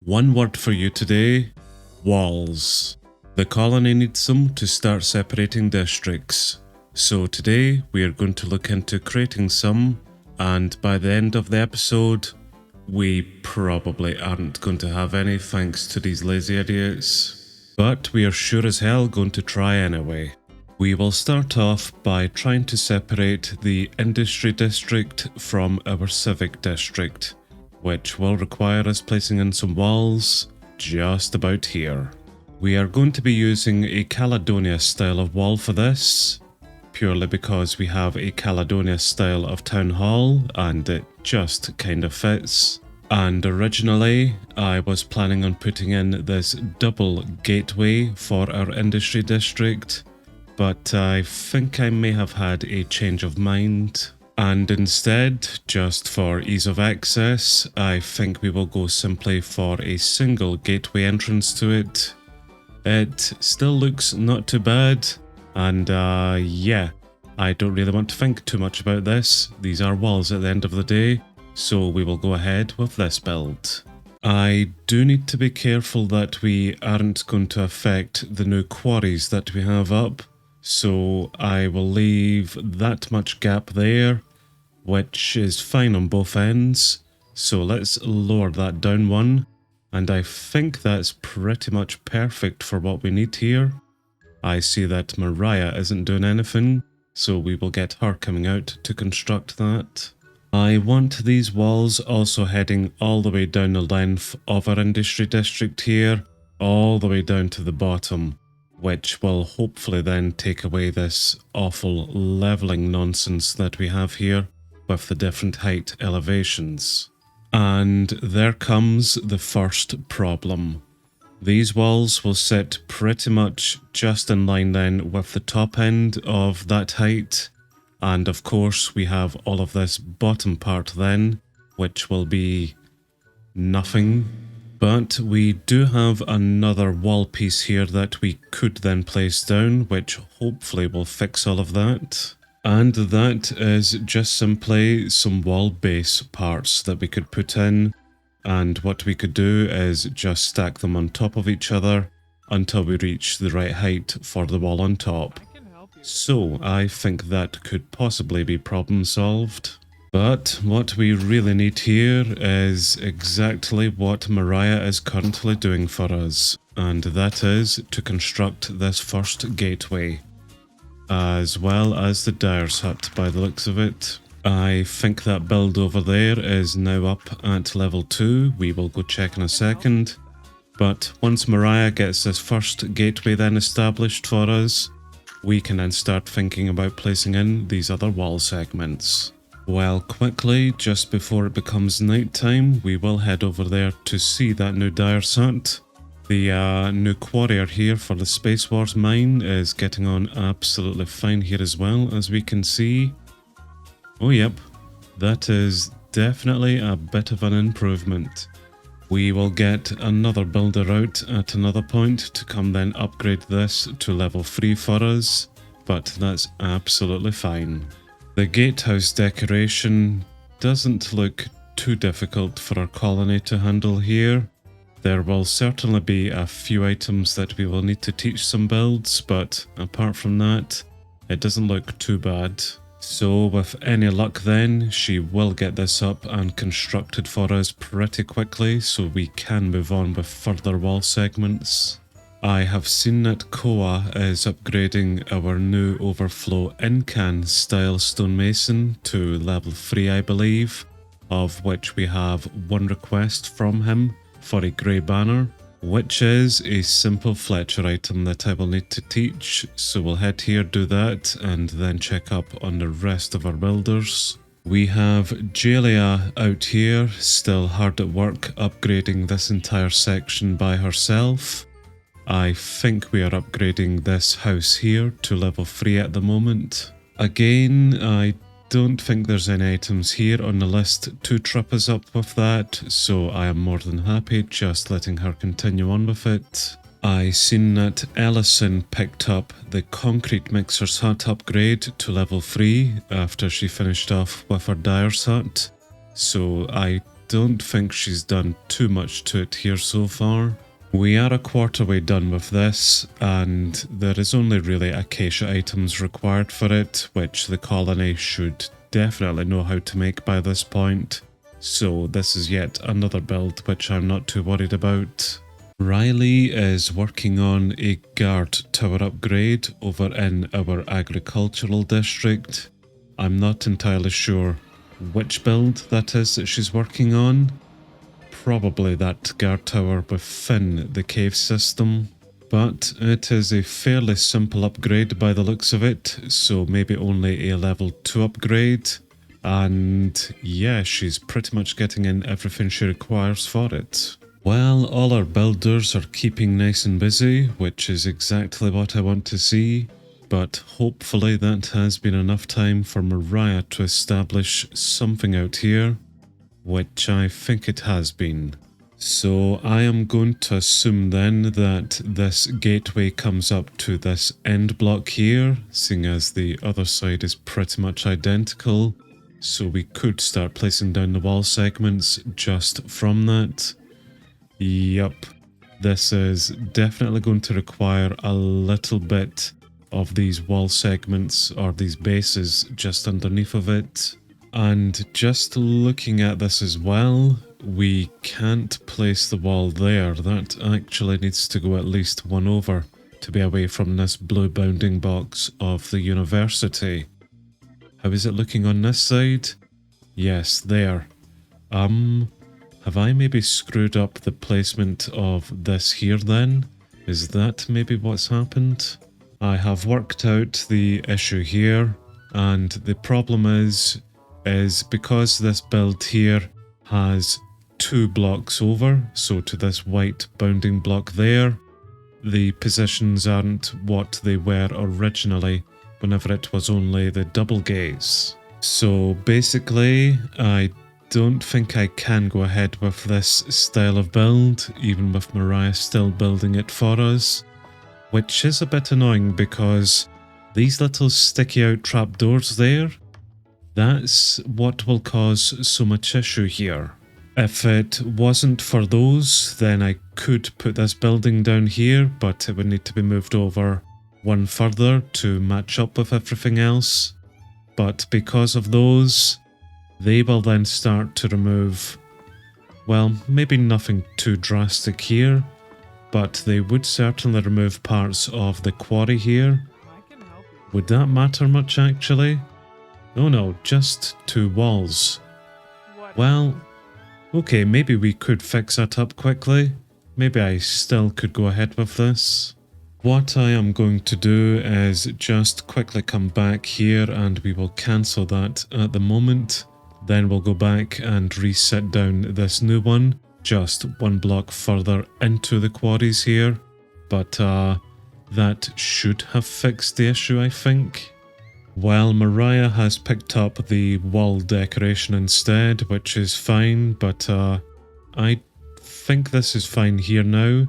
One word for you today: walls. The colony needs them to start separating districts. So today we are going to look into creating some, and by the end of the episode, we probably aren't going to have any thanks to these lazy idiots. But we are sure as hell going to try anyway. We will start off by trying to separate the industry district from our civic district, which will require us placing in some walls just about here. We are going to be using a Caledonia style of wall for this, purely because we have a Caledonia style of town hall and it just kind of fits. And originally I was planning on putting in this double gateway for our industry district, but I think I may have had a change of mind. And instead, just for ease of access, I think we will go simply for a single gateway entrance to it. It still looks not too bad, and yeah, I don't really want to think too much about this. These are walls at the end of the day, so we will go ahead with this build. I do need to be careful that we aren't going to affect the new quarries that we have up, so I will leave that much gap there, which is fine on both ends. So let's lower that down one, and I think that's pretty much perfect for what we need here. I see that Mariah isn't doing anything, so we will get her coming out to construct that. I want these walls also heading all the way down the length of our industry district here, all the way down to the bottom, which will hopefully then take away this awful levelling nonsense that we have here with the different height elevations. And there comes the first problem. These walls will sit pretty much just in line then with the top end of that height, and of course we have all of this bottom part then, which will be nothing. But we do have another wall piece here that we could then place down, which hopefully will fix all of that. And that is just simply some wall base parts that we could put in, and what we could do is just stack them on top of each other until we reach the right height for the wall on top. So I think that could possibly be problem solved. But what we really need here is exactly what Mariah is currently doing for us, and that is to construct this first gateway, as well as the dyer's hut by the looks of it. I think that build over there is now up at level 2, we will go check in a second. But once Mariah gets this first gateway then established for us, we can then start thinking about placing in these other wall segments. Well, quickly, just before it becomes night time, we will head over there to see that new dyer's hut. The new quarrier here for the Space Wars mine is getting on absolutely fine here as well, as we can see. Oh yep, that is definitely a bit of an improvement. We will get another builder out at another point to come then upgrade this to level 3 for us, but that's absolutely fine. The gatehouse decoration doesn't look too difficult for our colony to handle here. There will certainly be a few items that we will need to teach some builds, but apart from that, it doesn't look too bad. So with any luck then, she will get this up and constructed for us pretty quickly so we can move on with further wall segments. I have seen that Koa is upgrading our new overflow in-can style stonemason to level 3 I believe, of which we have one request from him for a grey banner, which is a simple Fletcher item that I will need to teach, so we'll head here, do that, and then check up on the rest of our builders. We have Jalia out here, still hard at work upgrading this entire section by herself. I think we are upgrading this house here to level 3 at the moment. Again, I don't think there's any items here on the list to trip us up with that, so I am more than happy just letting her continue on with it. I seen that Ellison picked up the concrete mixer's hut upgrade to level 3 after she finished off with her dyer's hut, so I don't think she's done too much to it here so far. We are a quarter way done with this, and there is only really acacia items required for it, which the colony should definitely know how to make by this point. So this is yet another build which I'm not too worried about. Riley is working on a guard tower upgrade over in our agricultural district. I'm not entirely sure which build that is that she's working on. Probably that guard tower within the cave system. But it is a fairly simple upgrade by the looks of it, so maybe only a level 2 upgrade. And yeah, she's pretty much getting in everything she requires for it. Well, all our builders are keeping nice and busy, which is exactly what I want to see. But hopefully that has been enough time for Mariah to establish something out here, which I think it has been. So I am going to assume then that this gateway comes up to this end block here, seeing as the other side is pretty much identical. So we could start placing down the wall segments just from that. Yup, this is definitely going to require a little bit of these wall segments or these bases just underneath of it. And just looking at this as well, we can't place the wall there. That actually needs to go at least one over to be away from this blue bounding box of the university. How is it looking on this side? Yes, there. Have I maybe screwed up the placement of this here then? Is that maybe what's happened? I have worked out the issue here, and the problem is because this build here has 2 blocks over, so to this white bounding block there, the positions aren't what they were originally whenever it was only the double gaze. So basically, I don't think I can go ahead with this style of build, even with Mariah still building it for us, which is a bit annoying because these little sticky out trapdoors there, that's what will cause so much issue here. If it wasn't for those, then I could put this building down here, but it would need to be moved over one further to match up with everything else. But because of those, they will then start to remove, well, maybe nothing too drastic here, but they would certainly remove parts of the quarry here. Would that matter much actually? Oh no, just 2 walls. Well, okay, maybe we could fix that up quickly. Maybe I still could go ahead with this. What I am going to do is just quickly come back here and we will cancel that at the moment. Then we'll go back and reset down this new one, just 1 block further into the quarries here. But that should have fixed the issue, I think. Well, Mariah has picked up the wall decoration instead, which is fine, but I think this is fine here now.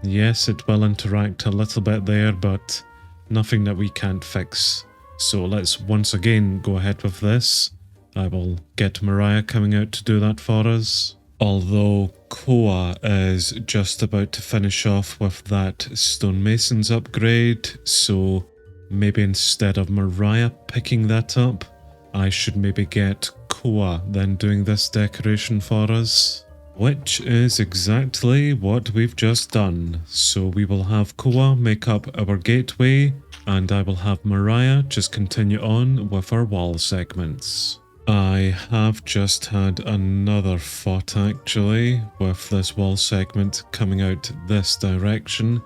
Yes, it will interact a little bit there, but nothing that we can't fix. So let's once again go ahead with this. I will get Mariah coming out to do that for us. Although Koa is just about to finish off with that stonemasons upgrade, so maybe instead of Mariah picking that up, I should maybe get Koa then doing this decoration for us. Which is exactly what we've just done. So we will have Koa make up our gateway, and I will have Mariah just continue on with our wall segments. I have just had another thought actually, with this wall segment coming out this direction,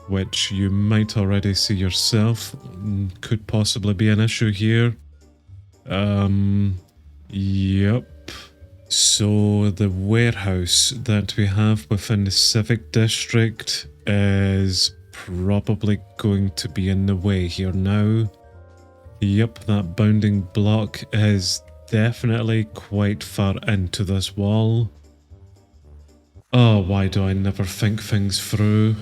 which you might already see yourself could possibly be an issue here. Yep. So the warehouse that we have within the Civic District is probably going to be in the way here now. Yep, that bounding block is definitely quite far into this wall. Oh, why do I never think things through?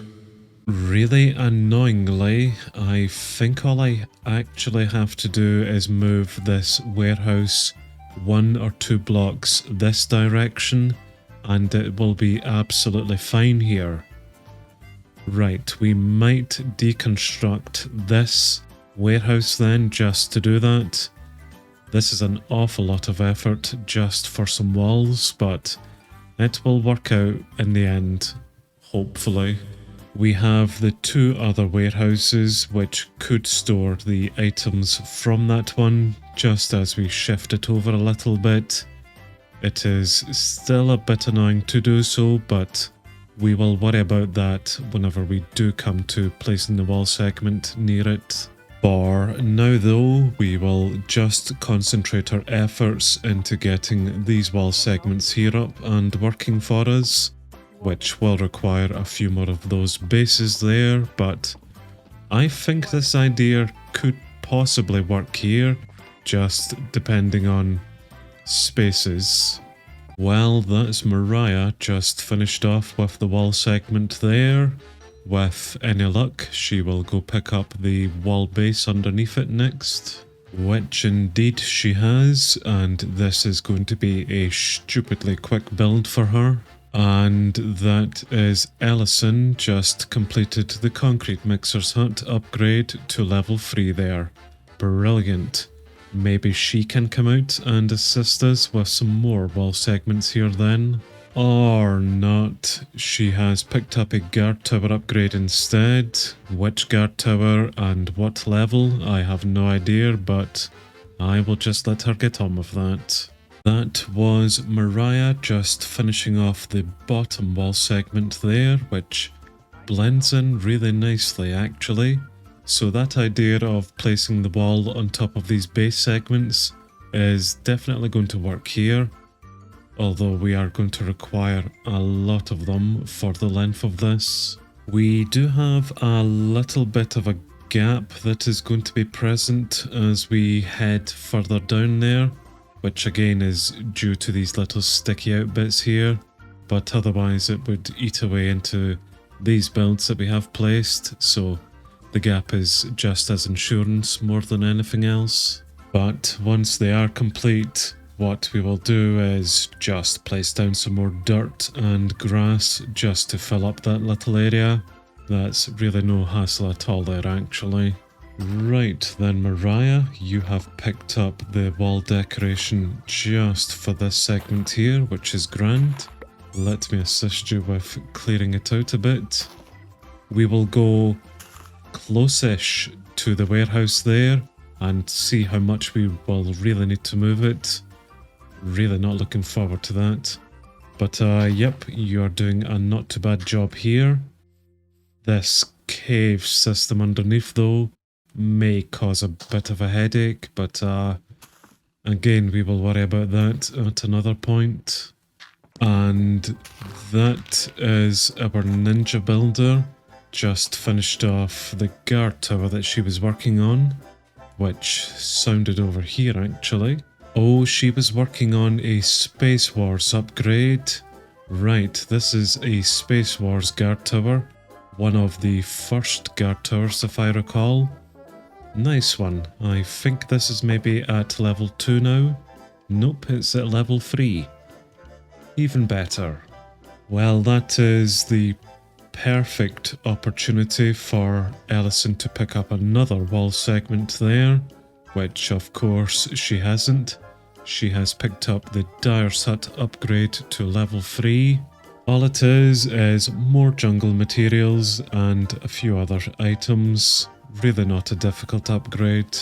Really annoyingly, I think all I actually have to do is move this warehouse 1 or 2 blocks this direction, and it will be absolutely fine here. Right, we might deconstruct this warehouse then just to do that. This is an awful lot of effort just for some walls, but it will work out in the end, hopefully. We have the 2 other warehouses which could store the items from that one, just as we shift it over a little bit. It is still a bit annoying to do so, but we will worry about that whenever we do come to placing the wall segment near it. For now though, we will just concentrate our efforts into getting these wall segments here up and working for us, which will require a few more of those bases there, but I think this idea could possibly work here, just depending on spaces. Well, that's Mariah just finished off with the wall segment there. With any luck, she will go pick up the wall base underneath it next, which indeed she has, and this is going to be a stupidly quick build for her. And that is Ellison just completed the concrete mixer's hut upgrade to level 3 there. Brilliant. Maybe she can come out and assist us with some more wall segments here then. Or not. She has picked up a guard tower upgrade instead. Which guard tower and what level, I have no idea, but I will just let her get on with that. That was Mariah just finishing off the bottom wall segment there, which blends in really nicely actually. So that idea of placing the wall on top of these base segments is definitely going to work here, although we are going to require a lot of them for the length of this. We do have a little bit of a gap that is going to be present as we head further down there, which again is due to these little sticky out bits here, but otherwise it would eat away into these builds that we have placed, so the gap is just as insurance more than anything else. But once they are complete, what we will do is just place down some more dirt and grass just to fill up that little area. That's really no hassle at all there actually. Right then Mariah, you have picked up the wall decoration just for this segment here, which is grand. Let me assist you with clearing it out a bit. We will go close-ish to the warehouse there and see how much we will really need to move it. Really not looking forward to that. But yep, you are doing a not too bad job here. This cave system underneath though may cause a bit of a headache, but again we will worry about that at another point. And that is our ninja builder. Just finished off the guard tower that she was working on, which sounded over here actually. Oh, she was working on a Space Wars upgrade. Right, this is a Space Wars guard tower. One of the first guard towers if I recall. Nice one. I think this is maybe at level 2 now. Nope, it's at level 3. Even better. Well, that is the perfect opportunity for Ellison to pick up another wall segment there, which of course she hasn't. She has picked up the Dyer's Hut upgrade to level 3. All it is more jungle materials and a few other items. Really not a difficult upgrade.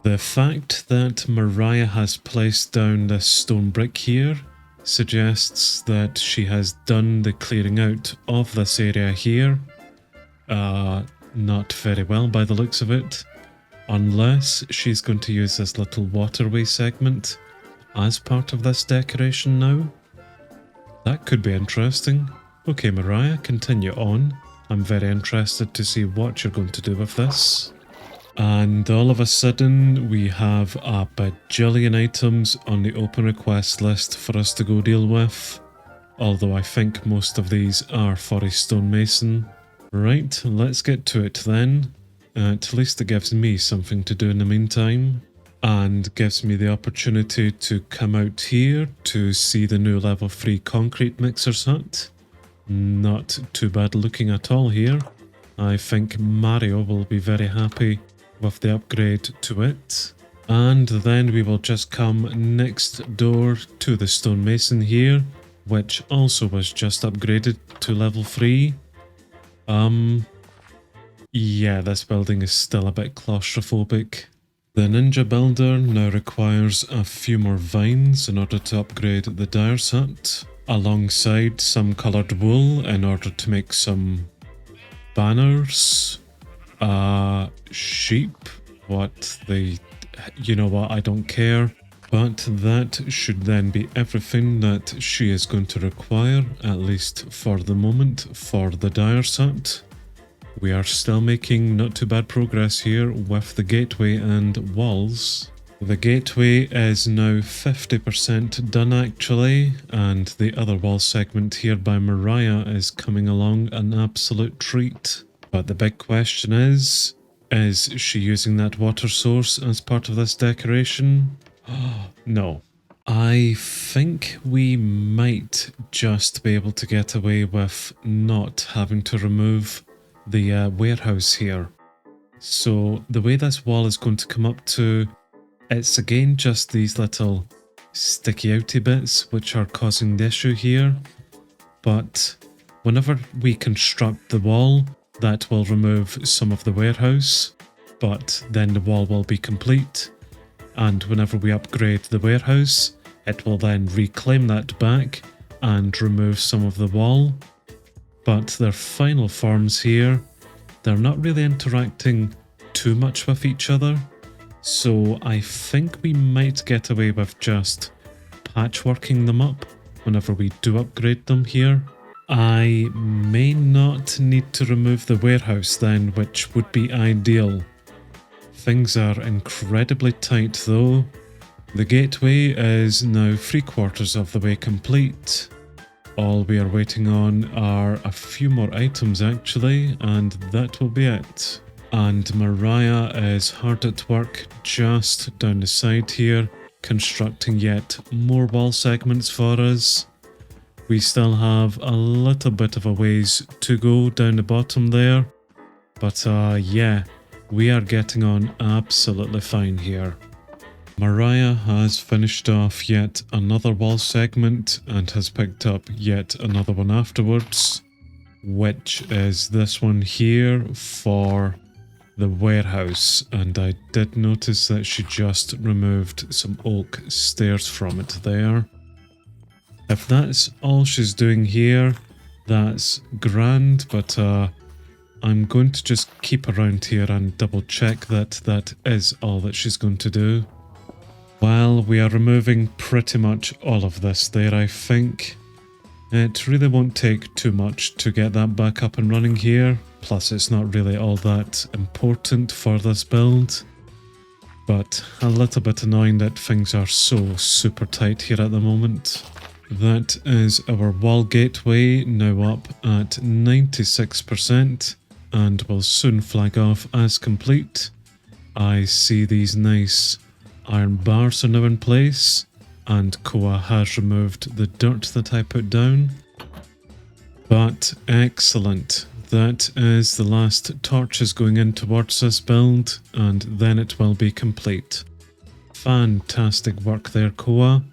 The fact that Mariah has placed down this stone brick here suggests that she has done the clearing out of this area here. Not very well by the looks of it. Unless she's going to use this little waterway segment as part of this decoration now. That could be interesting. Okay Mariah, continue on. I'm very interested to see what you're going to do with this. And all of a sudden, we have a bajillion items on the open request list for us to go deal with. Although I think most of these are for a stonemason. Right, let's get to it then. At least it gives me something to do in the meantime. and gives me the opportunity to come out here to see the new level 3 concrete mixer's hut. Not too bad looking at all here. I think Mario will be very happy with the upgrade to it. And then we will just come next door to the stonemason here, which also was just upgraded to level 3. Yeah, this building is still a bit claustrophobic. The ninja builder now requires a few more vines in order to upgrade the dyer's hut, alongside some coloured wool in order to make some banners. Sheep, you know what, I don't care. But that should then be everything that she is going to require, at least for the moment, for the dyer's hut. We are still making not too bad progress here with the gateway and walls. The gateway is now 50% done actually, and the other wall segment here by Mariah is coming along an absolute treat. But the big question is she using that water source as part of this decoration? No. I think we might just be able to get away with not having to remove the warehouse here. So the way this wall is going to come up to, it's again just these little sticky outy bits which are causing the issue here. But whenever we construct the wall, that will remove some of the warehouse, but then the wall will be complete. And whenever we upgrade the warehouse, it will then reclaim that back and remove some of the wall. But their final forms here, they're not really interacting too much with each other. So I think we might get away with just patchworking them up whenever we do upgrade them here. I may not need to remove the warehouse then, which would be ideal. Things are incredibly tight though. The gateway is now 3/4 of the way complete. All we are waiting on are a few more items actually, and that will be it. And Mariah is hard at work just down the side here, constructing yet more wall segments for us. We still have a little bit of a ways to go down the bottom there, but yeah, we are getting on absolutely fine here. Mariah has finished off yet another wall segment and has picked up yet another one afterwards, which is this one here for the warehouse, and I did notice that she just removed some oak stairs from it there. If that's all she's doing here, that's grand, but I'm going to just keep around here and double check that that is all that she's going to do. Well, we are removing pretty much all of this there, I think. It really won't take too much to get that back up and running here, plus it's not really all that important for this build. But a little bit annoying that things are so super tight here at the moment. That is our wall gateway, now up at 96%, and will soon flag off as complete. I see these nice iron bars are now in place, and Koa has removed the dirt that I put down. But excellent. That is the last torches going in towards this build, and then it will be complete. Fantastic work there, Koa.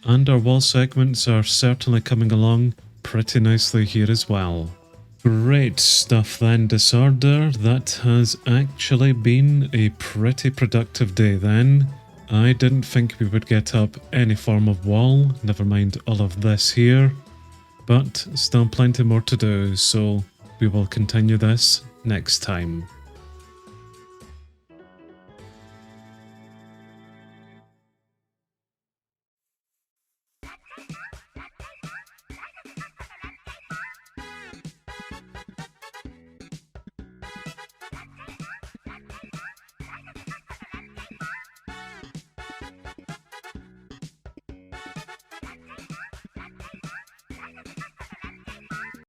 And our wall segments are certainly coming along pretty nicely here as well. Great stuff then, Disorder. That has actually been a pretty productive day then. I didn't think we would get up any form of wall, never mind all of this here. But still plenty more to do, so we will continue this next time.